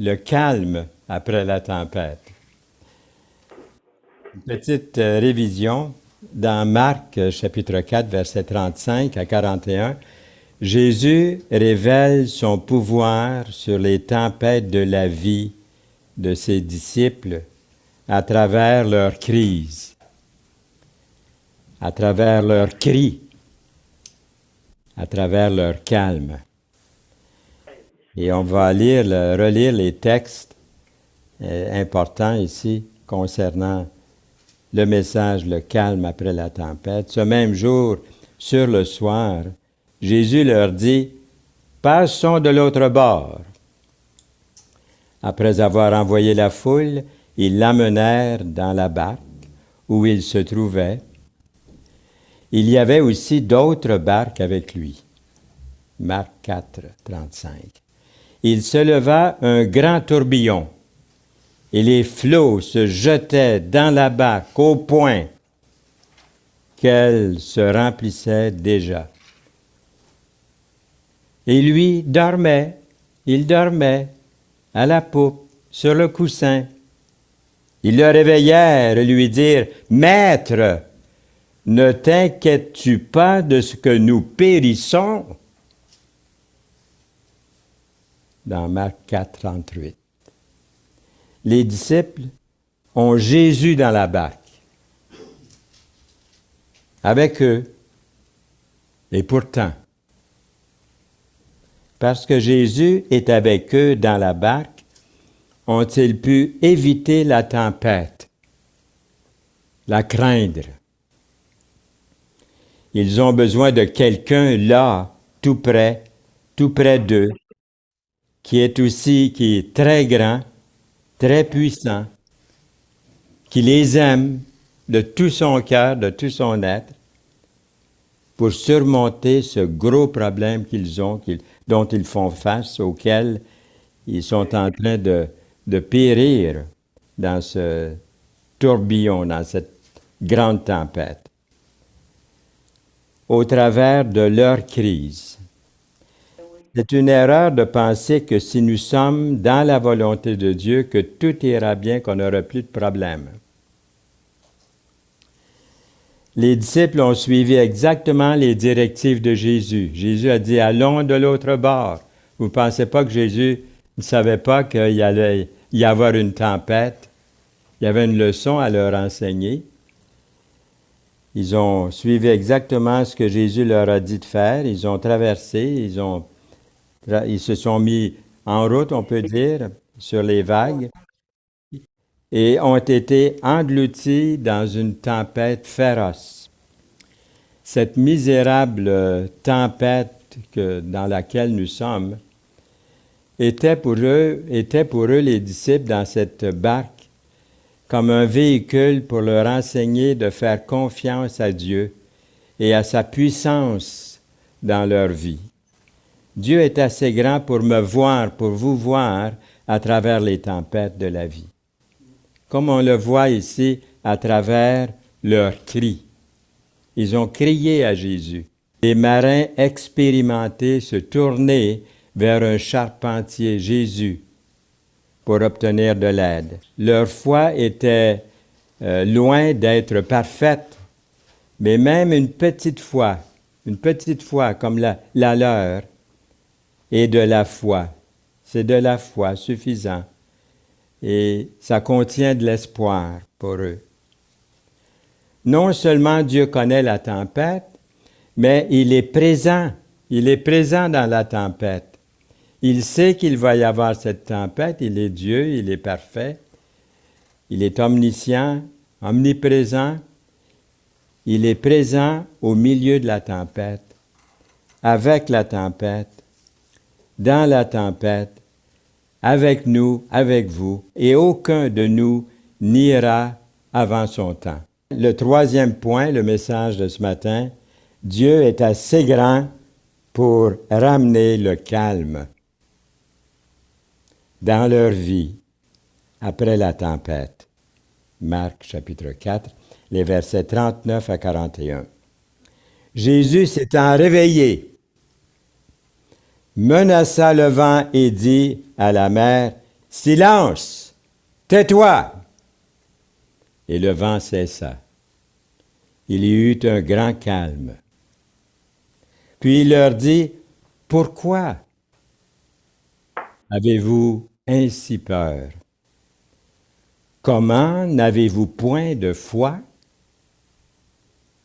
le calme après la tempête. Une petite révision. Dans Marc chapitre 4, versets 35 à 41, Jésus révèle son pouvoir sur les tempêtes de la vie de ses disciples à travers leurs crises, à travers leurs cris, à travers leur calme. Et on va relire les textes importants ici concernant le message, le calme après la tempête. Ce même jour, sur le soir, Jésus leur dit, « Passons de l'autre bord. » Après avoir envoyé la foule, ils l'amenèrent dans la barque où il se trouvait. Il y avait aussi d'autres barques avec lui. Marc 4, 35. Il se leva un grand tourbillon, et les flots se jetaient dans la barque au point qu'elle se remplissait déjà. Et lui il dormait à la poupe, sur le coussin. Ils le réveillèrent et lui dirent, « Maître, ne t'inquiètes-tu pas de ce que nous périssons? » Dans Marc 4, 38. Les disciples ont Jésus dans la barque, avec eux, et pourtant, parce que Jésus est avec eux dans la barque, ont-ils pu éviter la tempête, la craindre? Ils ont besoin de quelqu'un là, tout près d'eux, qui est très grand, très puissant, qui les aime de tout son cœur, de tout son être, pour surmonter ce gros problème qu'ils ont, dont ils font face, auquel ils sont en train de périr dans ce tourbillon, dans cette grande tempête. Au travers de leur crise. C'est une erreur de penser que si nous sommes dans la volonté de Dieu, que tout ira bien, qu'on n'aura plus de problème. Les disciples ont suivi exactement les directives de Jésus. Jésus a dit, « Allons de l'autre bord. » Vous ne pensez pas que Jésus ne savait pas qu'il allait y avoir une tempête? Il y avait une leçon à leur enseigner. Ils ont suivi exactement ce que Jésus leur a dit de faire. Ils ont traversé, ils se sont mis en route, on peut dire, sur les vagues, et ont été engloutis dans une tempête féroce. Cette misérable tempête dans laquelle nous sommes était pour eux, les disciples, dans cette barque, comme un véhicule pour leur enseigner de faire confiance à Dieu et à sa puissance dans leur vie. Dieu est assez grand pour me voir, pour vous voir à travers les tempêtes de la vie. Comme on le voit ici à travers leurs cris. Ils ont crié à Jésus. Les marins expérimentés se tournaient vers un charpentier, Jésus, pour obtenir de l'aide. Leur foi était loin d'être parfaite, mais même une petite foi comme la leur, est de la foi. C'est de la foi suffisant. Et ça contient de l'espoir pour eux. Non seulement Dieu connaît la tempête, mais il est présent. Il est présent dans la tempête. Il sait qu'il va y avoir cette tempête. Il est Dieu, il est parfait. Il est omniscient, omniprésent. Il est présent au milieu de la tempête, avec la tempête, dans la tempête, avec nous, avec vous, et aucun de nous n'ira avant son temps. Le troisième point, le message de ce matin, Dieu est assez grand pour ramener le calme dans leur vie après la tempête. Marc chapitre 4, les versets 39 à 41. Jésus s'étant réveillé, menaça le vent et dit à la mer, Silence! Tais-toi! Et le vent cessa. Il y eut un grand calme. Puis il leur dit, pourquoi avez-vous ainsi peur? Comment n'avez-vous point de foi?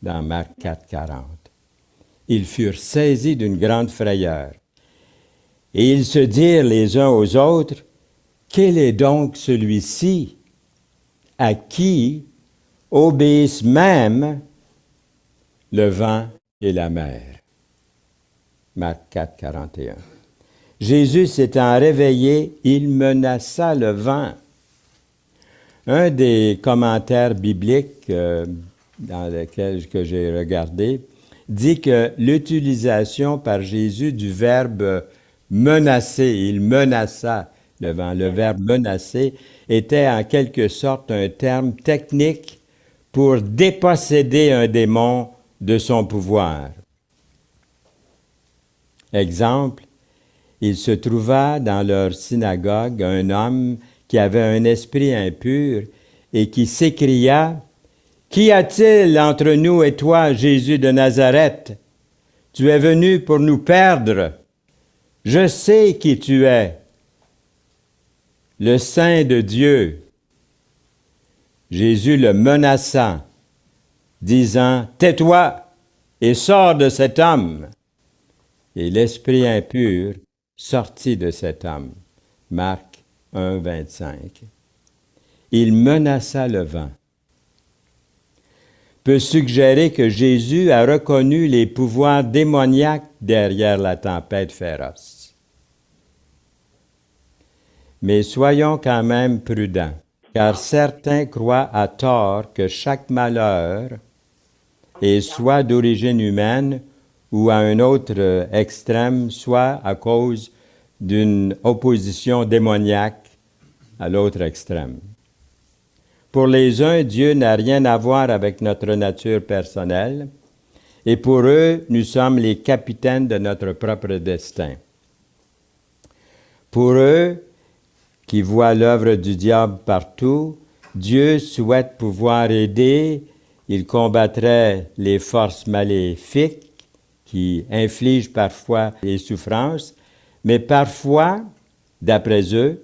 Dans Marc 4, 40. Ils furent saisis d'une grande frayeur. Et ils se dirent les uns aux autres, quel est donc celui-ci à qui obéissent même le vent et la mer? Marc 4, 41. Jésus s'étant réveillé, il menaça le vent. Un des commentaires bibliques dans lesquels que j'ai regardé dit que l'utilisation par Jésus du verbe menacer, il menaça le vent, le verbe menacer était en quelque sorte un terme technique pour déposséder un démon de son pouvoir. Exemple, il se trouva dans leur synagogue un homme qui avait un esprit impur et qui s'écria, « Qu'y a-t-il entre nous et toi, Jésus de Nazareth? Tu es venu pour nous perdre. Je sais qui tu es, le Saint de Dieu. » Jésus le menaça, disant, « Tais-toi et sors de cet homme. » Et l'esprit impur sortit de cet homme. Marc 1, 25. Il menaça le vent. Peut suggérer que Jésus a reconnu les pouvoirs démoniaques derrière la tempête féroce. Mais soyons quand même prudents, car certains croient à tort que chaque malheur est soit d'origine humaine ou à un autre extrême, soit à cause d'une opposition démoniaque à l'autre extrême. Pour les uns, Dieu n'a rien à voir avec notre nature personnelle, et pour eux, nous sommes les capitaines de notre propre destin. Pour eux, qui voient l'œuvre du diable partout, Dieu souhaite pouvoir aider, il combattrait les forces maléfiques qui infligent parfois des souffrances, mais parfois, d'après eux,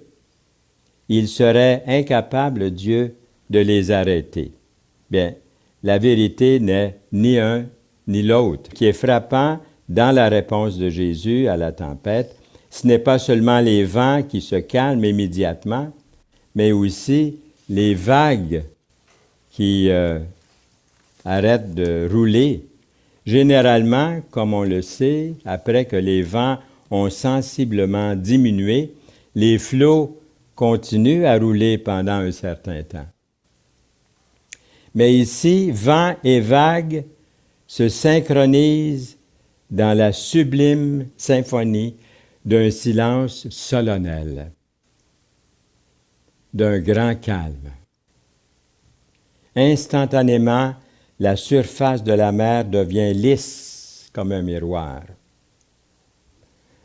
il serait incapable, Dieu, de les arrêter. Bien, la vérité n'est ni un ni l'autre. Ce qui est frappant dans la réponse de Jésus à la tempête, ce n'est pas seulement les vents qui se calment immédiatement, mais aussi les vagues qui arrêtent de rouler. Généralement, comme on le sait, après que les vents ont sensiblement diminué, les flots continuent à rouler pendant un certain temps. Mais ici, vent et vagues se synchronisent dans la sublime symphonie d'un silence solennel, d'un grand calme. Instantanément, la surface de la mer devient lisse comme un miroir.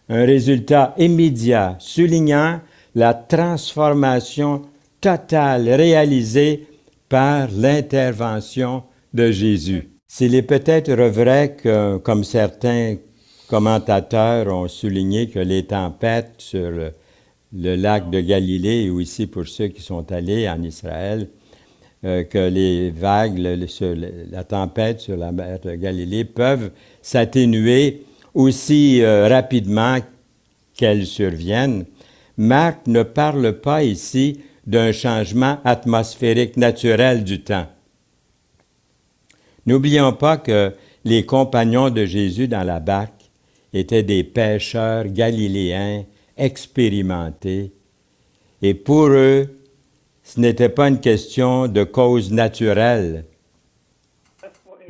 Un résultat immédiat soulignant la transformation totale réalisée par l'intervention de Jésus. S'il est peut-être vrai que, comme certains commentateurs ont souligné, que les tempêtes sur le lac de Galilée, et aussi pour ceux qui sont allés en Israël, que les vagues, la tempête sur la mer de Galilée peuvent s'atténuer aussi rapidement qu'elles surviennent, Marc ne parle pas ici d'un changement atmosphérique naturel du temps. N'oublions pas que les compagnons de Jésus dans la barque étaient des pêcheurs galiléens expérimentés, et pour eux, ce n'était pas une question de cause naturelle,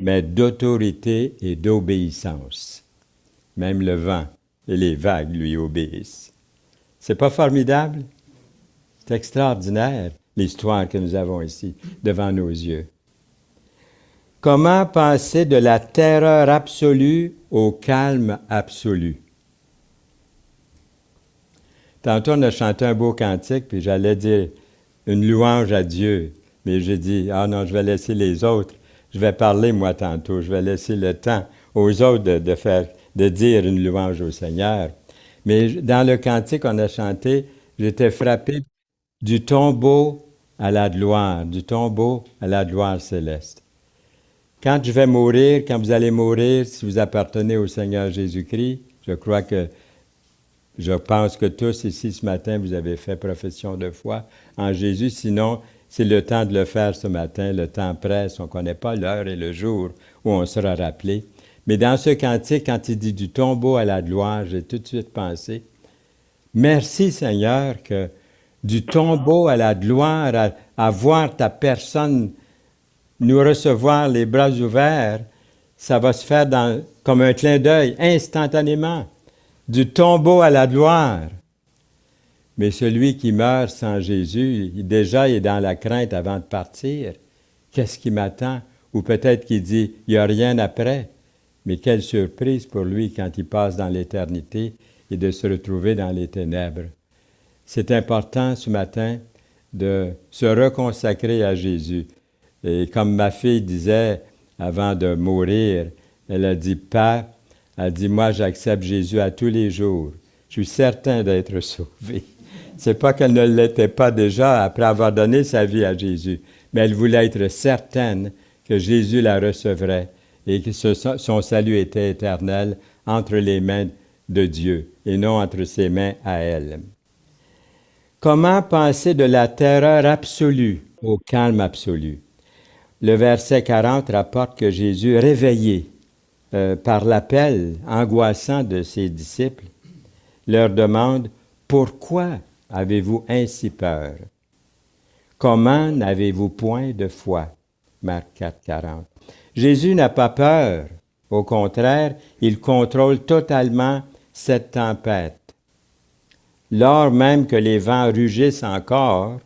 mais d'autorité et d'obéissance. Même le vent et les vagues lui obéissent. C'est pas formidable? C'est extraordinaire, l'histoire que nous avons ici, devant nos yeux. Comment passer de la terreur absolue au calme absolu? Tantôt, on a chanté un beau cantique, puis j'allais dire une louange à Dieu. Mais j'ai dit, ah non, je vais laisser les autres. Je vais parler, moi, tantôt. Je vais laisser le temps aux autres de dire une louange au Seigneur. Mais dans le cantique qu'on a chanté, j'étais frappé du tombeau à la gloire, du tombeau à la gloire céleste. Quand je vais mourir, quand vous allez mourir, si vous appartenez au Seigneur Jésus-Christ, je pense que tous ici ce matin, vous avez fait profession de foi en Jésus. Sinon, c'est le temps de le faire ce matin. Le temps presse. On ne connaît pas l'heure et le jour où on sera rappelé. Mais dans ce cantique, quand il dit du tombeau à la gloire, j'ai tout de suite pensé, merci Seigneur que du tombeau à la gloire, à voir ta personne nous recevoir les bras ouverts, ça va se faire comme un clin d'œil, instantanément, du tombeau à la gloire. Mais celui qui meurt sans Jésus, déjà il est dans la crainte avant de partir. Qu'est-ce qui m'attend? Ou peut-être qu'il dit, il n'y a rien après. Mais quelle surprise pour lui quand il passe dans l'éternité et de se retrouver dans les ténèbres. C'est important ce matin de se reconsacrer à Jésus. Et comme ma fille disait avant de mourir, elle a dit, Père, elle dit, moi j'accepte Jésus à tous les jours. Je suis certain d'être sauvé. C'est pas qu'elle ne l'était pas déjà après avoir donné sa vie à Jésus, mais elle voulait être certaine que Jésus la recevrait et que son salut était éternel entre les mains de Dieu et non entre ses mains à elle. Comment passer de la terreur absolue au calme absolu? Le verset 40 rapporte que Jésus, réveillé par l'appel angoissant de ses disciples, leur demande « Pourquoi avez-vous ainsi peur? Comment n'avez-vous point de foi? » Marc 4, 40. Jésus n'a pas peur. Au contraire, il contrôle totalement cette tempête. Lors même que les vents rugissent encore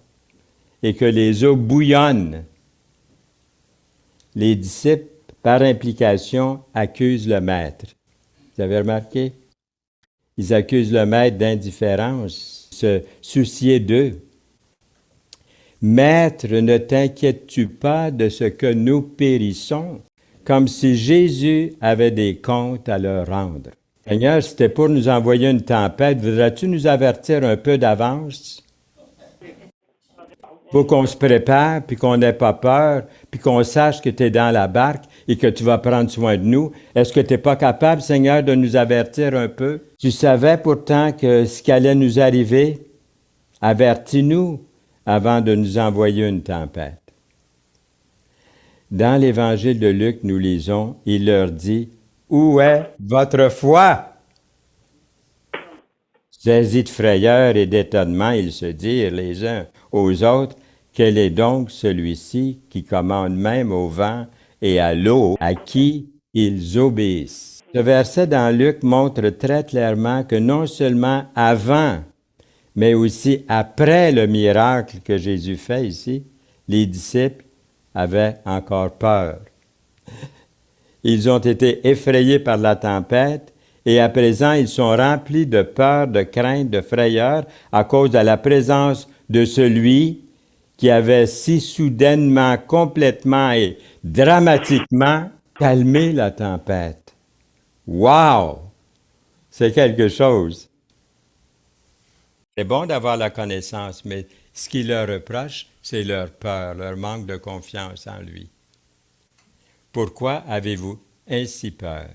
et que les eaux bouillonnent, les disciples, par implication, accusent le maître. Vous avez remarqué? Ils accusent le maître d'indifférence, se soucier d'eux. Maître, ne t'inquiètes-tu pas de ce que nous périssons? Comme si Jésus avait des comptes à leur rendre. Seigneur, si c'était pour nous envoyer une tempête, voudrais-tu nous avertir un peu d'avance? Pour qu'on se prépare, puis qu'on n'ait pas peur, puis qu'on sache que tu es dans la barque et que tu vas prendre soin de nous. Est-ce que tu n'es pas capable, Seigneur, de nous avertir un peu? Tu savais pourtant que ce qui allait nous arriver, avertis-nous avant de nous envoyer une tempête. Dans l'Évangile de Luc, nous lisons, il leur dit, « Où est votre foi? » Saisis de frayeur et d'étonnement, ils se dirent les uns aux autres, « Quel est donc celui-ci qui commande même au vent et à l'eau, à qui ils obéissent? » Ce verset dans Luc montre très clairement que non seulement avant, mais aussi après le miracle que Jésus fait ici, les disciples avaient encore peur. Ils ont été effrayés par la tempête et à présent ils sont remplis de peur, de crainte, de frayeur à cause de la présence de celui qui avait si soudainement, complètement et dramatiquement calmé la tempête. Wow! C'est quelque chose. C'est bon d'avoir la connaissance, mais ce qui leur reproche, c'est leur peur, leur manque de confiance en lui. Pourquoi avez-vous ainsi peur?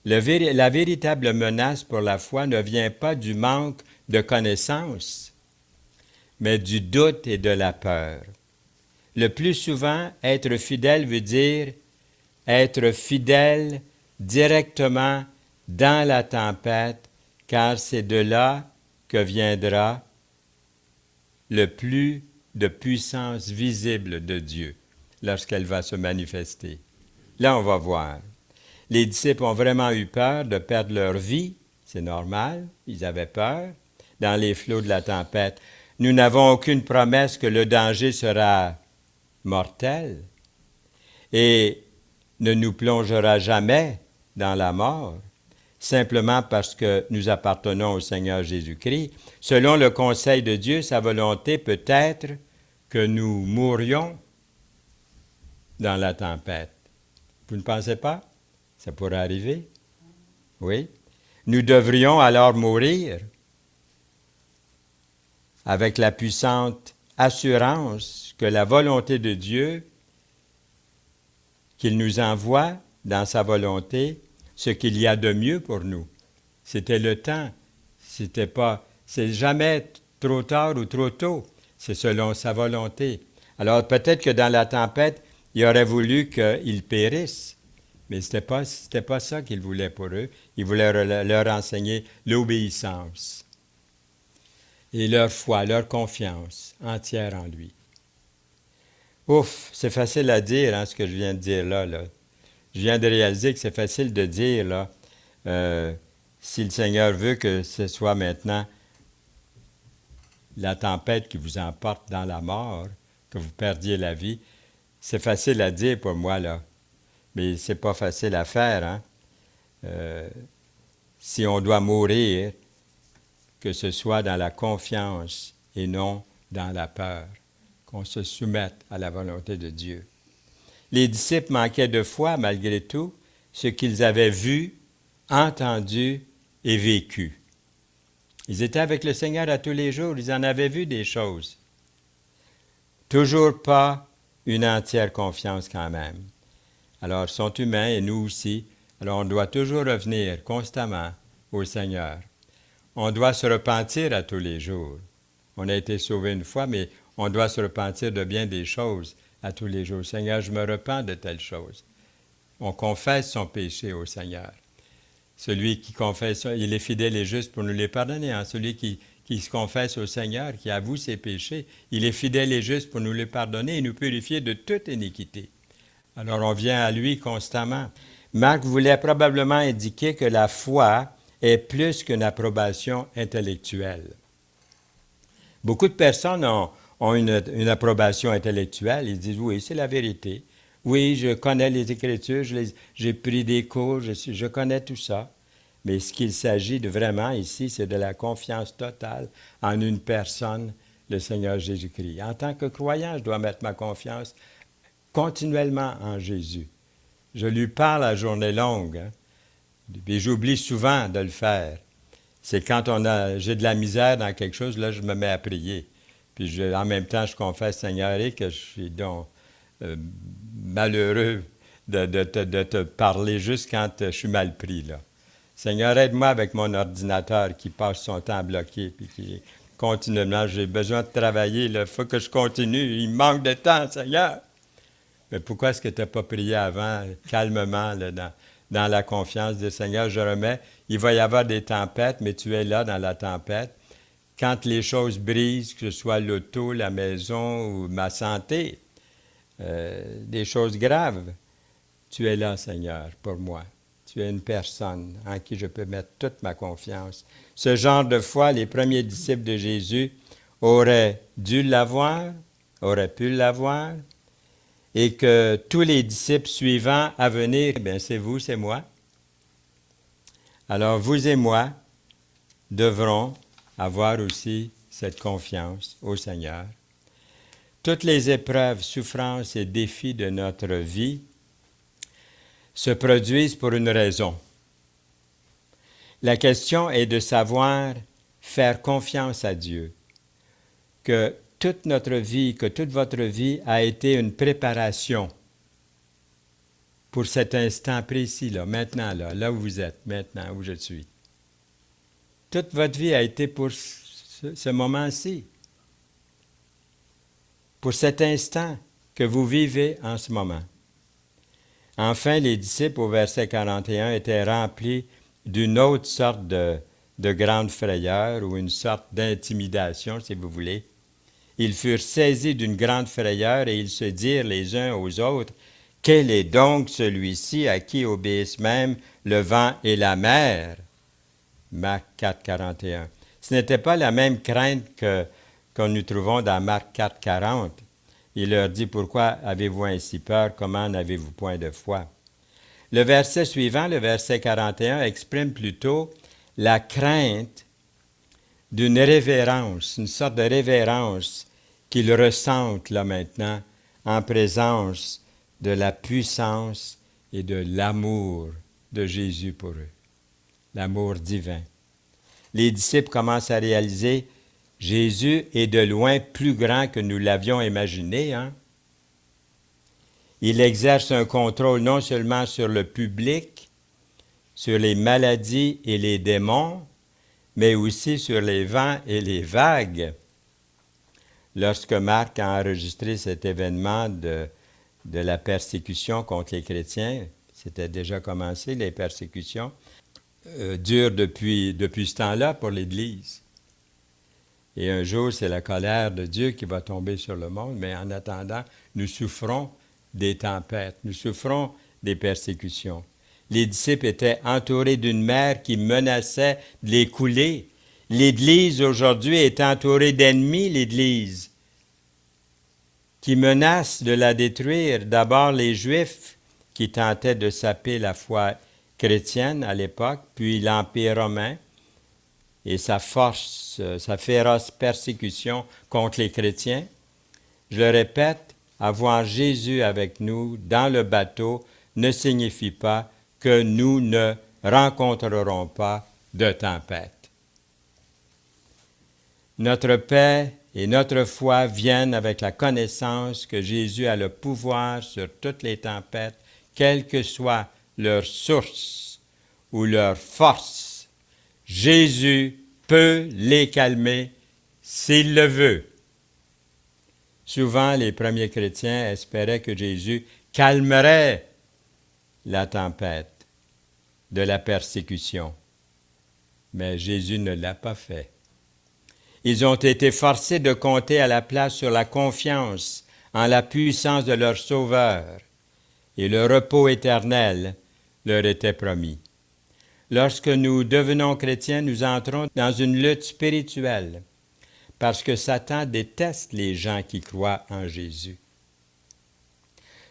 La véritable menace pour la foi ne vient pas du manque de connaissance, mais du doute et de la peur. Le plus souvent, être fidèle veut dire être fidèle directement dans la tempête, car c'est de là que viendra le plus de puissance visible de Dieu lorsqu'elle va se manifester. Là, on va voir. Les disciples ont vraiment eu peur de perdre leur vie. C'est normal, ils avaient peur. Dans les flots de la tempête, nous n'avons aucune promesse que le danger sera mortel et ne nous plongera jamais dans la mort. simplement parce que nous appartenons au Seigneur Jésus-Christ. Selon le conseil de Dieu, sa volonté peut être que nous mourions dans la tempête. Vous ne pensez pas? Ça pourrait arriver? Oui. Nous devrions alors mourir avec la puissante assurance que la volonté de Dieu, qu'il nous envoie dans sa volonté ce qu'il y a de mieux pour nous. C'était le temps. C'est jamais trop tard ou trop tôt. C'est selon sa volonté. Alors peut-être que dans la tempête, il aurait voulu qu'ils périssent. Mais ce n'était pas ça qu'il voulait pour eux. Il voulait leur enseigner l'obéissance et leur foi, leur confiance entière en lui. Ouf, c'est facile à dire, hein, ce que je viens de dire là. Je viens de réaliser que c'est facile de dire, là, si le Seigneur veut que ce soit maintenant la tempête qui vous emporte dans la mort, que vous perdiez la vie, c'est facile à dire pour moi, là. Mais c'est pas facile à faire, hein. Si on doit mourir, que ce soit dans la confiance et non dans la peur, qu'on se soumette à la volonté de Dieu. Les disciples manquaient de foi, malgré tout, ce qu'ils avaient vu, entendu et vécu. Ils étaient avec le Seigneur à tous les jours, ils en avaient vu des choses. Toujours pas une entière confiance quand même. Alors, ils sont humains et nous aussi. Alors, on doit toujours revenir constamment au Seigneur. On doit se repentir à tous les jours. On a été sauvé une fois, mais on doit se repentir de bien des choses à tous les jours. Seigneur, je me repens de telles choses. On confesse son péché au Seigneur. Celui qui confesse, il est fidèle et juste pour nous les pardonner. Hein? Celui qui se confesse au Seigneur, qui avoue ses péchés, il est fidèle et juste pour nous les pardonner et nous purifier de toute iniquité. Alors on vient à lui constamment. Marc voulait probablement indiquer que la foi est plus qu'une approbation intellectuelle. Beaucoup de personnes ont une approbation intellectuelle. Ils disent, oui, c'est la vérité. Oui, je connais les Écritures, j'ai pris des cours, je connais tout ça. Mais ce qu'il s'agit de vraiment ici, c'est de la confiance totale en une personne, le Seigneur Jésus-Christ. En tant que croyant, je dois mettre ma confiance continuellement en Jésus. Je lui parle à journée longue, hein, et j'oublie souvent de le faire. C'est quand j'ai de la misère dans quelque chose, là, je me mets à prier. Puis en même temps, je confesse, Seigneur, et que je suis donc malheureux de te parler juste quand je suis mal pris, là. Seigneur, aide-moi avec mon ordinateur qui passe son temps bloqué, puis qui continuellement, j'ai besoin de travailler, il faut que je continue, il me manque de temps, Seigneur. Mais pourquoi est-ce que tu n'as pas prié avant, calmement, là, dans la confiance du Seigneur, je remets, il va y avoir des tempêtes, mais tu es là dans la tempête. Quand les choses brisent, que ce soit l'auto, la maison ou ma santé, des choses graves, tu es là, Seigneur, pour moi. Tu es une personne en qui je peux mettre toute ma confiance. Ce genre de foi, les premiers disciples de Jésus auraient dû l'avoir, auraient pu l'avoir, et que tous les disciples suivants à venir, bien c'est vous, c'est moi. Alors vous et moi devrons avoir aussi cette confiance au Seigneur. Toutes les épreuves, souffrances et défis de notre vie se produisent pour une raison. La question est de savoir faire confiance à Dieu, que toute notre vie, que toute votre vie a été une préparation pour cet instant précis, là, maintenant, là où vous êtes, maintenant, où je suis. Toute votre vie a été pour ce moment-ci, pour cet instant que vous vivez en ce moment. Enfin, les disciples, au verset 41, étaient remplis d'une autre sorte de grande frayeur ou une sorte d'intimidation, si vous voulez. Ils furent saisis d'une grande frayeur et ils se dirent les uns aux autres, « Quel est donc celui-ci à qui obéissent même le vent et la mer? » Marc 4, 41. Ce n'était pas la même crainte que nous trouvons dans Marc 4, 40. Il leur dit, « Pourquoi avez-vous ainsi peur? Comment n'avez-vous point de foi? » Le verset suivant, le verset 41, exprime plutôt la crainte d'une révérence, une sorte de révérence qu'ils ressentent là maintenant en présence de la puissance et de l'amour de Jésus pour eux, l'amour divin. Les disciples commencent à réaliser Jésus est de loin plus grand que nous l'avions imaginé. Hein? Il exerce un contrôle non seulement sur le public, sur les maladies et les démons, mais aussi sur les vents et les vagues. Lorsque Marc a enregistré cet événement de la persécution contre les chrétiens, c'était déjà commencé, les persécutions, durent depuis ce temps-là pour l'Église. Et un jour, c'est la colère de Dieu qui va tomber sur le monde, mais en attendant, nous souffrons des tempêtes, nous souffrons des persécutions. Les disciples étaient entourés d'une mer qui menaçait de les couler. L'Église aujourd'hui est entourée d'ennemis, l'Église, qui menacent de la détruire. D'abord les Juifs qui tentaient de saper la foi chrétienne à l'époque, puis l'Empire romain et sa féroce persécution contre les chrétiens. Je le répète, avoir Jésus avec nous dans le bateau ne signifie pas que nous ne rencontrerons pas de tempête. Notre paix et notre foi viennent avec la connaissance que Jésus a le pouvoir sur toutes les tempêtes, quelle que soit leur source ou leur force. Jésus peut les calmer s'il le veut. Souvent, les premiers chrétiens espéraient que Jésus calmerait la tempête de la persécution. Mais Jésus ne l'a pas fait. Ils ont été forcés de compter à la place sur la confiance en la puissance de leur Sauveur, et le repos éternel leur était promis. Lorsque nous devenons chrétiens, nous entrons dans une lutte spirituelle, parce que Satan déteste les gens qui croient en Jésus.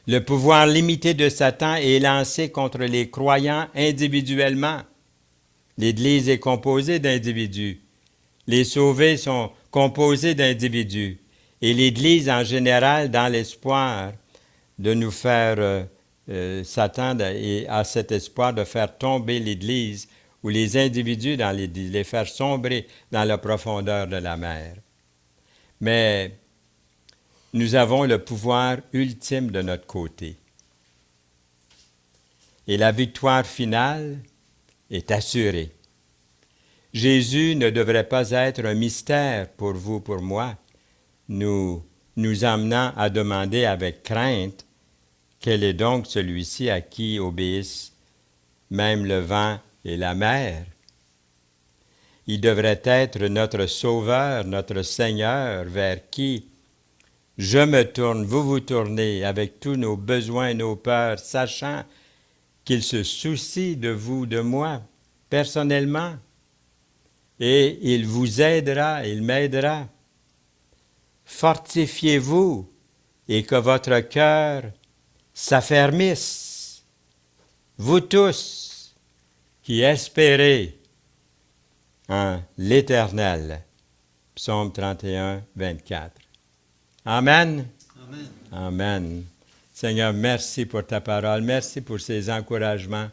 Le pouvoir limité de Satan est lancé contre les croyants individuellement. L'Église est composée d'individus. Les sauvés sont composés d'individus. Et l'Église en général, dans l'espoir de nous faire, Satan a cet espoir de faire tomber l'Église ou les individus dans l'Église, les faire sombrer dans la profondeur de la mer. Mais nous avons le pouvoir ultime de notre côté. Et la victoire finale est assurée. Jésus ne devrait pas être un mystère pour vous, pour moi, nous amenant à demander avec crainte quel est donc celui-ci à qui obéissent même le vent et la mer. Il devrait être notre Sauveur, notre Seigneur, vers qui je me tourne, vous vous tournez avec tous nos besoins et nos peurs, sachant qu'il se soucie de vous, de moi, personnellement. Et il vous aidera, il m'aidera. Fortifiez-vous et que votre cœur s'affermisse. Vous tous qui espérez en l'Éternel. Psaume 31, 24. Amen. Amen. Amen. Seigneur, merci pour ta parole. Merci pour ces encouragements.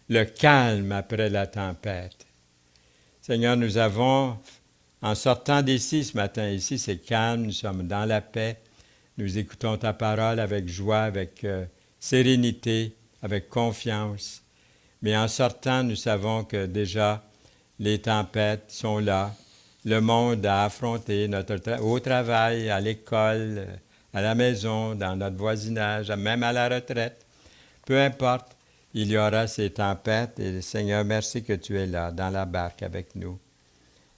Le calme après la tempête. Seigneur, nous avons, en sortant d'ici ce matin, ici c'est calme, nous sommes dans la paix. Nous écoutons ta parole avec joie, avec sérénité, avec confiance. Mais en sortant, nous savons que déjà les tempêtes sont là. Le monde a affronté au travail, à l'école, à la maison, dans notre voisinage, même à la retraite. Peu importe, il y aura ces tempêtes. Et Seigneur, merci que tu es là, dans la barque avec nous.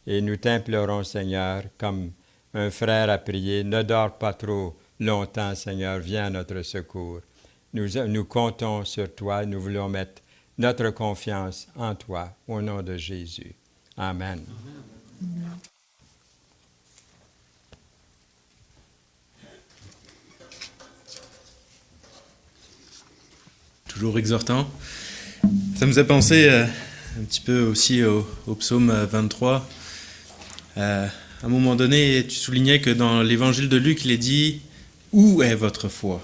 Et nous t'implorons, Seigneur, comme un frère a prié, ne dors pas trop longtemps, Seigneur, viens à notre secours. Nous comptons sur toi, nous voulons mettre notre confiance en toi, au nom de Jésus. Amen. Amen. Toujours exhortant. Ça me faisait penser un petit peu aussi au psaume 23. À un moment donné, tu soulignais que dans l'évangile de Luc, il est dit « Où est votre foi ?»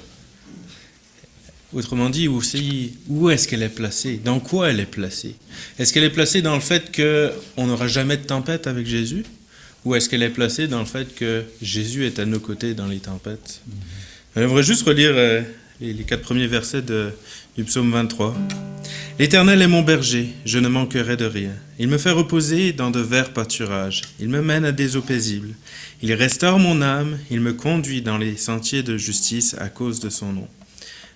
Autrement dit, aussi, où est-ce qu'elle est placée? Dans quoi elle est placée? Est-ce qu'elle est placée dans le fait qu'on n'aura jamais de tempête avec Jésus? Ou est-ce qu'elle est placée dans le fait que Jésus est à nos côtés dans les tempêtes? J'aimerais juste relire les 4 premiers versets du psaume 23. « L'Éternel est mon berger, je ne manquerai de rien. Il me fait reposer dans de verts pâturages. Il me mène à des eaux paisibles. Il restaure mon âme. Il me conduit dans les sentiers de justice à cause de son nom.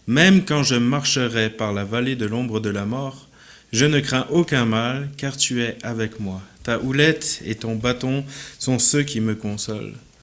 Même quand je marcherai par la vallée de l'ombre de la mort, je ne crains aucun mal, car tu es avec moi. Ta houlette et ton bâton sont ceux qui me consolent.